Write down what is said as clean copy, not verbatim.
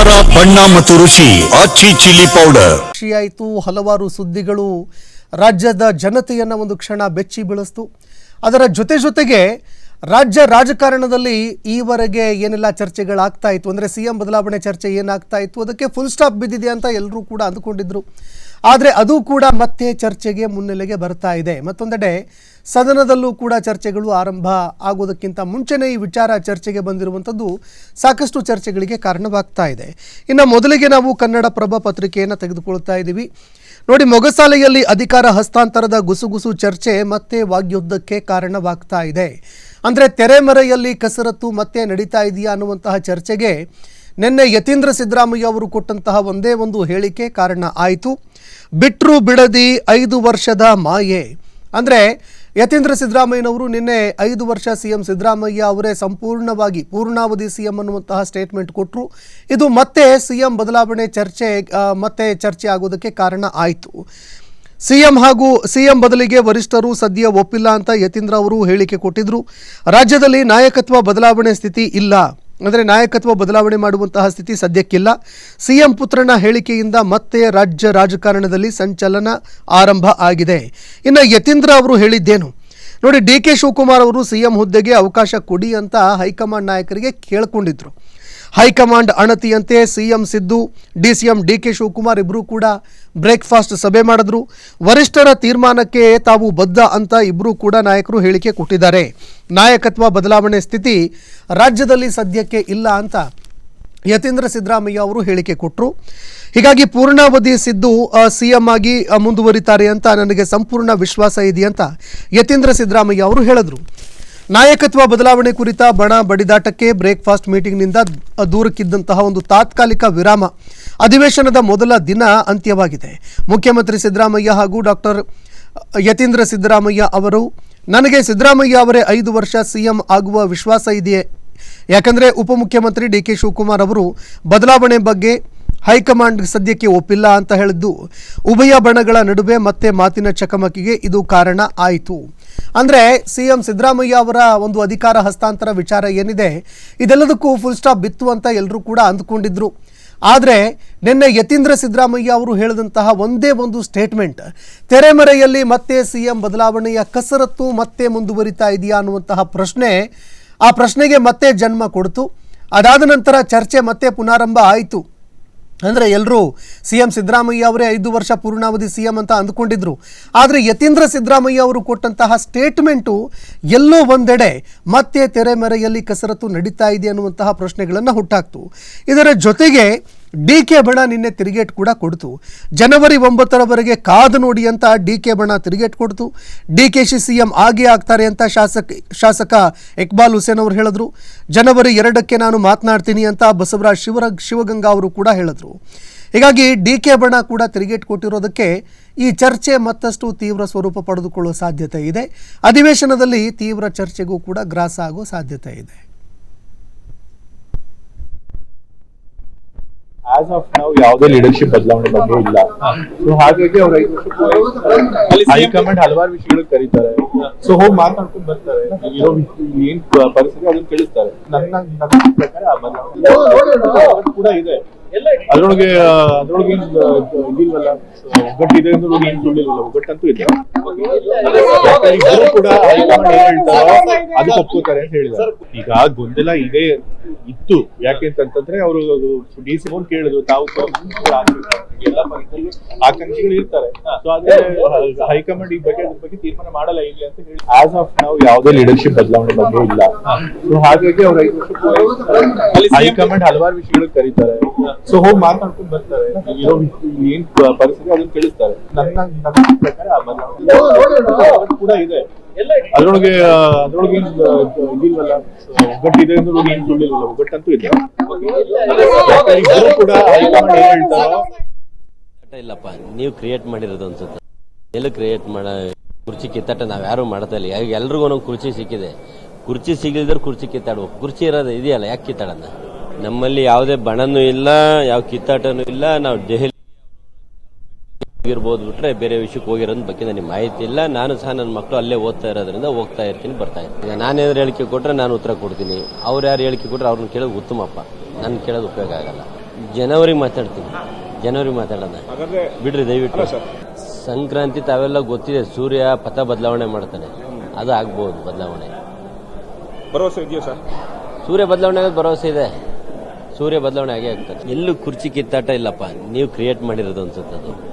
ಖಾರ ಬಣ್ಣ ಮತ್ತು ರುಚಿ ಆಚಿ ಚಿಲ್ಲಿ ಪೌಡರ್. ಆಯಿತು. ಹಲವಾರು ಸುದ್ದಿಗಳು ರಾಜ್ಯದ ಜನತೆಯನ್ನ ಒಂದು ಕ್ಷಣ ಬೆಚ್ಚಿ ಬೀಳಿಸ್ತು. ಅದರ ಜೊತೆಗೆ ರಾಜ್ಯ ರಾಜಕಾರಣದಲ್ಲಿ ಈವರೆಗೆ ಏನೆಲ್ಲ ಚರ್ಚೆಗಳಾಗ್ತಾ ಇತ್ತು ಅಂದರೆ ಸಿಎಂ ಬದಲಾವಣೆ ಚರ್ಚೆ ಏನಾಗ್ತಾ ಇತ್ತು ಅದಕ್ಕೆ ಫುಲ್ ಸ್ಟಾಪ್ ಬಿದ್ದಿದೆ ಅಂತ ಎಲ್ಲರೂ ಕೂಡ ಅಂದುಕೊಂಡಿದ್ರು. ಆದರೆ ಅದು ಕೂಡ ಮತ್ತೆ ಚರ್ಚೆಗೆ ಮುನ್ನೆಲೆಗೆ ಬರ್ತಾ ಇದೆ. ಮತ್ತೊಂದೆಡೆ ಸದನದಲ್ಲೂ ಕೂಡ ಚರ್ಚೆಗಳು ಆರಂಭ ಆಗೋದಕ್ಕಿಂತ ಮುಂಚೆನೇ ಈ ವಿಚಾರ ಚರ್ಚೆಗೆ ಬಂದಿರುವಂಥದ್ದು ಸಾಕಷ್ಟು ಚರ್ಚೆಗಳಿಗೆ ಕಾರಣವಾಗ್ತಾ ಇದೆ. ಇನ್ನು ಮೊದಲಿಗೆ ನಾವು ಕನ್ನಡಪ್ರಭ ಪತ್ರಿಕೆಯನ್ನು ತೆಗೆದುಕೊಳ್ತಾ ಇದ್ದೀವಿ. ನೋಡಿ, ಮೊಗಸಾಲೆಯಲ್ಲಿ ಅಧಿಕಾರ ಹಸ್ತಾಂತರದ ಗುಸುಗುಸು ಚರ್ಚೆ ಮತ್ತೆ ವಾಗ್ಯುದ್ಧಕ್ಕೆ ಕಾರಣವಾಗ್ತಾ ಇದೆ. ಅಂದರೆ ತೆರೆಮರೆಯಲ್ಲಿ ಕಸರತ್ತು ಮತ್ತೆ ನಡೀತಾ ಇದೆಯಾ ಅನ್ನುವಂತಹ ಚರ್ಚೆಗೆ ನಿನ್ನೆ ಯತೀಂದ್ರ ಸಿದ್ದರಾಮಯ್ಯ ಅವರು ಕೊಟ್ಟಂತಹ ಒಂದೇ ಒಂದು ಹೇಳಿಕೆ ಕಾರಣ ಆಯಿತು. ಬಿಟ್ರು ಬಿಡದಿ 5 ವರ್ಷದ ಮಾಯೆ. ಅಂದರೆ ಯತೀಂದ್ರ ಸಿದ್ದರಾಮಯ್ಯನವರು ನಿನ್ನೆ 5 ವರ್ಷ ಸಿಎಂ ಸಿದ್ದರಾಮಯ್ಯ ಅವರೇ ಸಂಪೂರ್ಣವಾಗಿ ಪೂರ್ಣಾವಧಿ ಸಿಎಂ ಅನ್ನುವಂತಹ ಸ್ಟೇಟ್ಮೆಂಟ್ ಕೊಟ್ಟರು. ಇದು ಮತ್ತೆ ಸಿಎಂ ಬದಲಾವಣೆ ಚರ್ಚೆ ಆಗೋದಕ್ಕೆ ಕಾರಣ ಆಯಿತು. ಸಿಎಂ ಬದಲಿಗೆ ವರಿಷ್ಠರು ಸದ್ಯ ಒಪ್ಪಿಲ್ಲ ಅಂತ ಯತೀಂದ್ರ ಅವರು ಹೇಳಿಕೆ ಕೊಟ್ಟಿದ್ರು. ರಾಜ್ಯದಲ್ಲಿ ನಾಯಕತ್ವ ಬದಲಾವಣೆ ಸ್ಥಿತಿ ಇಲ್ಲ, ಅಂದರೆ ನಾಯಕತ್ವ ಬದಲಾವಣೆ ಮಾಡುವಂತಹ ಸ್ಥಿತಿ ಸದ್ಯಕ್ಕಿಲ್ಲ. ಸಿಎಂ ಪುತ್ರನ ಹೇಳಿಕೆಯಿಂದ ಮತ್ತೆ ರಾಜ್ಯ ರಾಜಕಾರಣದಲ್ಲಿ ಸಂಚಲನ ಆರಂಭ ಆಗಿದೆ. ಇನ್ನು ಯತೀಂದ್ರ ಅವರು ಹೇಳಿದ್ದೇನು ನೋಡಿ, ಡಿ.ಕೆ. ಶಿವಕುಮಾರ್ ಅವರು ಸಿಎಂ ಹುದ್ದೆಗೆ ಅವಕಾಶ ಕೊಡಿ ಅಂತ ಹೈಕಮಾಂಡ್ ನಾಯಕರಿಗೆ ಕೇಳಿಕೊಂಡಿದ್ರು. ಹೈಕಮಾಂಡ್ ಅಣತಿಯಂತೆ CM Siddu, DCM D K. Shivakumar ಇಬ್ಬರೂ ಕೂಡ ಬ್ರೇಕ್ಫಾಸ್ಟ್ ಸಭೆ ಮಾಡಿದ್ರು. ವರಿಷ್ಠರ ತೀರ್ಮಾನಕ್ಕೆ ತಾವು ಬದ್ಧ ಅಂತ ಇಬ್ಬರೂ ಕೂಡ ನಾಯಕರು ಹೇಳಿಕೆ ಕೊಟ್ಟಿದ್ದಾರೆ. ನಾಯಕತ್ವ ಬದಲಾವಣೆ ಸ್ಥಿತಿ ರಾಜ್ಯದಲ್ಲಿ ಸದ್ಯಕ್ಕೆ ಇಲ್ಲ ಅಂತ ಯತೀಂದ್ರ ಸಿದ್ದರಾಮಯ್ಯ ಅವರು ಹೇಳಿಕೆ ಕೊಟ್ಟರು. ಹೀಗಾಗಿ ಪೂರ್ಣಾವಧಿ ಸಿದ್ದು ಸಿಎಂ ಆಗಿ ಮುಂದುವರಿತಾರೆ ಅಂತ ನನಗೆ ಸಂಪೂರ್ಣ ವಿಶ್ವಾಸ ಇದೆ ಅಂತ ಯತೀಂದ್ರ ಸಿದ್ದರಾಮಯ್ಯ ಅವರು ಹೇಳಿದ್ರು. ನಾಯಕತ್ವ ಬದಲಾವಣೆ ಕುರಿತ ಬಣ ಬಡಿದಾಟಕ್ಕೆ ಬ್ರೇಕ್ಫಾಸ್ಟ್ ಮೀಟಿಂಗ್ನಿಂದ ದೂರಕ್ಕಿದ್ದಂತಹ ಒಂದು ತಾತ್ಕಾಲಿಕ ವಿರಾಮ ಅಧಿವೇಶನದ ಮೊದಲ ದಿನ ಅಂತ್ಯವಾಗಿದೆ. ಮುಖ್ಯಮಂತ್ರಿ ಸಿದ್ದರಾಮಯ್ಯ ಹಾಗೂ ಡಾಕ್ಟರ್ ಯತೀಂದ್ರ ಸಿದ್ದರಾಮಯ್ಯ ಅವರು, ನನಗೆ ಸಿದ್ದರಾಮಯ್ಯ ಅವರೇ 5 ವರ್ಷ ಸಿಎಂ ಆಗುವ ವಿಶ್ವಾಸ ಇದೆಯೇ, ಯಾಕಂದರೆ ಉಪಮುಖ್ಯಮಂತ್ರಿ ಡಿ.ಕೆ. ಶಿವಕುಮಾರ್ ಅವರು ಬದಲಾವಣೆ ಬಗ್ಗೆ ಹೈಕಮಾಂಡ್ ಸದ್ಯಕ್ಕೆ ಒಪ್ಪಿಲ್ಲ ಅಂತ ಹೇಳಿದ್ದು ಉಭಯ ಬಣಗಳ ನಡುವೆ ಮತ್ತೆ ಮಾತಿನ ಚಕಮಕಿಗೆ ಇದು ಕಾರಣ ಆಯಿತು. ಅಂದರೆ ಸಿಎಂ ಸಿದ್ದರಾಮಯ್ಯ ಅವರ ಒಂದು ಅಧಿಕಾರ ಹಸ್ತಾಂತರ ವಿಚಾರ ಏನಿದೆ ಇದೆಲ್ಲದಕ್ಕೂ ಫುಲ್ ಸ್ಟಾಪ್ ಬಿತ್ತು ಅಂತ ಎಲ್ಲರೂ ಕೂಡ ಅಂದುಕೊಂಡಿದ್ರು. ಆದರೆ ನಿನ್ನೆ ಯತೀಂದ್ರ ಸಿದ್ದರಾಮಯ್ಯ ಅವರು ಹೇಳಿದಂತಹ ಒಂದೇ ಒಂದು ಸ್ಟೇಟ್ಮೆಂಟ್ ತೆರೆಮರೆಯಲ್ಲಿ ಮತ್ತೆ ಸಿಎಂ ಬದಲಾವಣೆಯ ಕಸರತ್ತು ಮತ್ತೆ ಮುಂದುವರಿತಾ ಇದೆಯಾ ಅನ್ನುವಂತಹ ಆ ಪ್ರಶ್ನೆಗೆ ಮತ್ತೆ ಜನ್ಮ ಕೊಡ್ತು. ಅದಾದ ನಂತರ ಚರ್ಚೆ ಮತ್ತೆ ಪುನಾರಂಭ ಆಯಿತು. ಅಂದರೆ ಎಲ್ಲರೂ ಸಿಎಂ ಸಿದ್ದರಾಮಯ್ಯ ಅವರೇ 5 ವರ್ಷ ಪೂರ್ಣಾವಧಿ ಸಿಎಂ ಅಂತ ಅಂದುಕೊಂಡಿದ್ರು. ಆದರೆ ಯತೀಂದ್ರ ಸಿದ್ದರಾಮಯ್ಯ ಅವರು ಕೊಟ್ಟಂತಹ ಸ್ಟೇಟ್ಮೆಂಟು ಎಲ್ಲೋ ಒಂದೆಡೆ ಮತ್ತೆ ತೆರೆಮರೆಯಲ್ಲಿ ಕಸರತ್ತು ನಡೀತಾ ಇದೆ ಅನ್ನುವಂತಹ ಪ್ರಶ್ನೆಗಳನ್ನು ಹುಟ್ಟಾಕ್ತು. ಇದರ ಜೊತೆಗೆ ಡಿ.ಕೆ. ಬಣ ನಿನ್ನೆ ತಿರುಗೇಟ್ ಕೂಡ ಕೊಡ್ತು. ಜನವರಿ 9ರವರೆಗೆ ಕಾದು ನೋಡಿ ಅಂತ ಡಿ.ಕೆ. ಬಣ ತಿರುಗೇಟ್ ಕೊಡ್ತು. ಡಿ.ಕೆ.ಶಿ ಸಿಎಂ ಆಗೇ ಆಗ್ತಾರೆ ಅಂತ ಶಾಸಕ ಇಕ್ಬಾಲ್ ಹುಸೇನ್ ಅವರು ಹೇಳಿದ್ರು. ಜನವರಿ 2ಕ್ಕೆ ನಾನು ಮಾತನಾಡ್ತೀನಿ ಅಂತ ಬಸವರಾಜ್ ಶಿವಗಂಗಾ ಅವರು ಕೂಡ ಹೇಳಿದ್ರು. ಹೀಗಾಗಿ ಡಿ.ಕೆ. ಬಣ ಕೂಡ ತಿರುಗೇಟ್ ಕೊಟ್ಟಿರೋದಕ್ಕೆ ಈ ಚರ್ಚೆ ಮತ್ತಷ್ಟು ತೀವ್ರ ಸ್ವರೂಪ ಪಡೆದುಕೊಳ್ಳುವ ಸಾಧ್ಯತೆ ಇದೆ. ಅಧಿವೇಶನದಲ್ಲಿ ತೀವ್ರ ಚರ್ಚೆಗೂ ಕೂಡ ಗ್ರಾಸ ಆಗೋ ಸಾಧ್ಯತೆ ಇದೆ. ಆಸ್ ಆಫ್ ನಾವು ಯಾವುದೇ ಲೀಡರ್ಶಿಪ್ ಬದಲಾವಣೆ ಬಗ್ಗೆ ಇಲ್ಲ. ಸೊ ಹಾಗಾಗಿ ಅವ್ರ 5 ವರ್ಷ ಹೈಕಮಾಂಡ್ ಹಲವಾರು ವಿಷಯಗಳು ಕರೀತಾರೆ. ಸೊ ಹೋಗಿ ಮಾತಾಡ್ಕೊಂಡು ಬರ್ತಾರೆ. ಏನ್ ಪರಿಸ್ಥಿತಿ ಅದನ್ನ ತಿಳಿಸ್ತಾರೆ. ನನ್ನ ಪ್ರಕಾರ ಆ ಬದಲಾವಣೆ ಕೂಡ ಇದೆ. ಅದ್ರೊಳಗೆ ಇದಿಲ್ವಲ್ಲ, ಒಗ್ಗಟ್ಟಿದೆ ಅಂದ್ರೆ ಏನ್ ಸುಳ್ಳಿಲ್ವಲ್ಲ, ಒಗ್ಗಟ್ಟಂತೂ ಇದೆ. ಕೂಡ ಹೈಕಮಾಂಡ್ ಏನ್ ಹೇಳ್ತಾರೋ ಅದಕ್ಕೆ ಒಪ್ಕೋತಾರೆ ಅಂತ ಹೇಳಿದ್ದಾರೆ. ಈಗ ಗೊಂದಲ ಇದೆ ಇತ್ತು. ಯಾಕೆ ಅಂತಂದ್ರೆ ಅವರು ಡಿ.ಸಿ ಅವ್ರು ಕೇಳಿದ್ರು, ತಾವು ಎಲ್ಲ ಪಕ್ಷದಲ್ಲಿ ಆಕಾಂಕ್ಷಿಗಳು ಇರ್ತಾರೆ. ಸೊ ಆದ್ರೆ ಹೈಕಮಾಂಡ್ ಈ ಬಗ್ಗೆ ತೀರ್ಮಾನ ಮಾಡಲ್ಲ ಇಲ್ಲಿ ಅಂತ ಹೇಳಿ ಆಸ್ ಆಫ್ ನಾವು ಯಾವುದೇ ಲೀಡರ್ಶಿಪ್ ಬದಲಾವಣೆ ಬಗ್ಗೆ ಇಲ್ಲ. ಸೊ ಹಾಗಾಗಿ ಅವ್ರ 5 ವರ್ಷ ಹೈಕಮಾಂಡ್ ಹಲವಾರು ವಿಷಯಗಳು ಕರೀತಾರೆ. ಸೊ ಹೋಗಿ ಮಾತಾಡ್ಕೊಂಡು ಬರ್ತಾರೆ. ಏನ್ ಪರಿಸ್ಥಿತಿ ಅದನ್ನ ತಿಳಿಸ್ತಾರೆ. ನನ್ನ ಪ್ರಕಾರ ಆ ಬದಲಾವಣೆ ಕೂಡ ಇದೆ. ಅದ್ರೊಳಗೆ ಇದಿಲ್ವಲ್ಲ, ಒಗ್ಗಟ್ಟಿದೆ ಅಂದ್ರೆ ಏನ್ ಸುಳ್ಳಿಲ್ವಲ್ಲ, ಒಗ್ಗಟ್ಟಂತೂ ಇದೆ. ಕೂಡ ಹೈಕಮಾಂಡ್ ಏನ್ ಹೇಳ್ತಾರೋ ಇಲ್ಲಪ್ಪ, ನೀವು ಕ್ರಿಯೇಟ್ ಮಾಡಿರೋದು ಅನ್ಸುತ್ತೆ. ಎಲ್ಲ ಕ್ರಿಯೇಟ್ ಕುರ್ಚಿ ಕಿತ್ತಾಟ ನಾವ್ ಯಾರು ಮಾಡ್ತಾ ಇಲ್ಲ. ಎಲ್ರಿಗೂ ಒಂದೊಂದು ಕುರ್ಚಿ ಸಿಕ್ಕಿದೆ. ಕುರ್ಚಿ ಸಿಗಲಿದ್ರೆ ಕುರ್ಚಿ ಕಿತ್ತಾಡುವ. ಕುರ್ಚಿ ಇರೋದು ಇದೆಯಲ್ಲ, ಯಾಕೆ ಕಿತ್ತಾಡೋಣ? ನಮ್ಮಲ್ಲಿ ಯಾವುದೇ ಬಣನೂ ಇಲ್ಲ, ಯಾವ ಕಿತ್ತಾಟನೂ ಇಲ್ಲ. ನಾವು ದೆಹಲಿ ಇರ್ಬೋದು ಬಿಟ್ರೆ ಬೇರೆ ವಿಷಯಕ್ಕೆ ಹೋಗಿರೋದ್ ಬಗ್ಗೆ ನನಗೆ ಮಾಹಿತಿ ಇಲ್ಲ. ನಾನು ಸಹ ನನ್ನ ಮಕ್ಕಳು ಅಲ್ಲೇ ಓದ್ತಾ ಇರೋದ್ರಿಂದ ಹೋಗ್ತಾ ಇರ್ತೀನಿ, ಬರ್ತಾ ಇರ್ತೀನಿ. ಈಗ ನಾನೇನಾದ್ರು ಹೇಳಿಕೆ ಕೊಟ್ರೆ ನಾನು ಉತ್ತರ ಕೊಡ್ತೀನಿ. ಅವ್ರು ಯಾರು ಹೇಳಿಕೆ ಕೊಟ್ರೆ ಅವ್ರನ್ನ ಕೇಳೋದು ಉತ್ತಮಪ್ಪ. ನನ್ನ ಕೇಳೋದು ಉಪಯೋಗ ಆಗಲ್ಲ. ಜನವರಿ ಮಾತಾಡ್ತೀನಿ, ಜನವರಿ ಮಾತಾಡೋಣ ಬಿಡ್ರಿ ದಯವಿಟ್ಟು. ಸಂಕ್ರಾಂತಿ ತಾವೆಲ್ಲ ಗೊತ್ತಿದೆ, ಸೂರ್ಯ ಪಥ ಬದಲಾವಣೆ ಮಾಡ್ತಾನೆ, ಅದು ಆಗ್ಬಹುದು ಬದಲಾವಣೆ. ಭರವಸೆ ಇದೆಯಾ ಸರ್? ಸೂರ್ಯ ಬದಲಾವಣೆ ಆಗೋದು ಭರವಸೆ ಇದೆ, ಸೂರ್ಯ ಬದಲಾವಣೆ ಆಗೇ ಆಗ್ತದೆ. ಎಲ್ಲೂ ಕುರ್ಚಿ ಕಿತ್ತಾಟ ಇಲ್ಲಪ್ಪ, ನೀವು ಕ್ರಿಯೇಟ್ ಮಾಡಿರೋದು ಅನ್ಸುತ್ತೆ ಅದು.